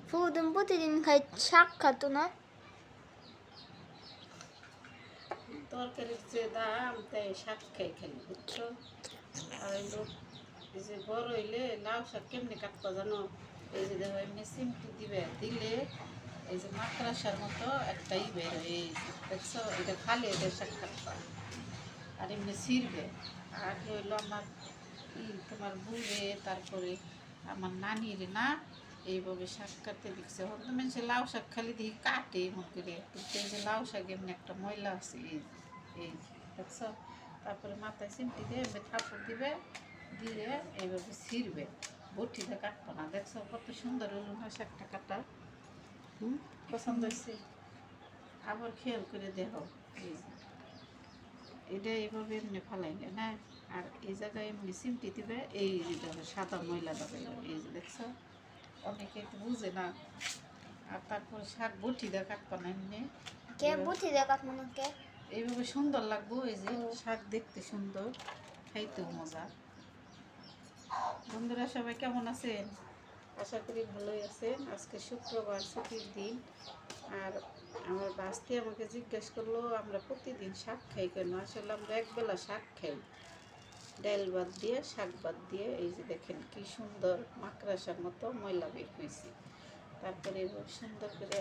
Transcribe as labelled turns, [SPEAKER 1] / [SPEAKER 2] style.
[SPEAKER 1] ফুদিন প্রতিদিন খাই শাক খাতো না
[SPEAKER 2] তরকারির যে দাম তাই শাক খাই খালি বুঝছো। আর এই লোক এই যে বড় হইলে লাউ শাক কেমনি কাটবা জানো? এই যে দেখো এমনি সিমটি দিলে এই যে মাকড়াসার মতো একটাই বের হয়, এই যে দেখছো এটা খালি এটা শাক কাটবা আর এমনি ছিঁড়বে। আর হইলো আমার তোমার বুড়ে তারপরে আমার নানির না এইভাবে শাক কাটতে দেখছে। হয়তো মানুষের লাউ শাক খালি দিয়ে কাটে মন করে, কিন্তু এই যে লাউ শাক এমনি একটা ময়লা আছে এই দেখছো। তারপরে মাথায় চিমটি দিয়ে এমনি কাপড় দিবে, দিয়ে এইভাবে ছিঁড়বে, বটিতে কাটবো না। দেখছো কত সুন্দর হলো না শাকটা কাটা? পছন্দ হয়েছে? আবার খেয়াল করে দেখো এই যে এটা এইভাবে এমনি ফালাইলে না, আর এই জায়গায় এমনি চিমটি দিবে, এই যে সাদা ময়লা দেবে এই যে দেখছো। অনেকে তো বুঝে না। আর তারপরে শাক বটি দিয়ে কাটবা না এমনি,
[SPEAKER 1] কে বুদ্ধি দেখাত মনে কে
[SPEAKER 2] এইভাবে সুন্দর লাগবো। এই যে শাক দেখতে সুন্দর, খাইতেও মজা। বন্ধুরা সবাই কেমন আছেন? আশা করি ভালোই আছেন। আজকে শুক্রবার, ছুটির দিন। আর আমার বাস্তি আমাকে জিজ্ঞেস করলো আমরা প্রতিদিন শাক খাই কেন? আসলে আমরা একবেলা শাক খাই, ডাল ভাত দিয়ে শাক ভাত দিয়ে। এই যে দেখেন কি সুন্দর মাকড়াসার মতো ময়লা বের হয়েছে। তারপরে সুন্দর করে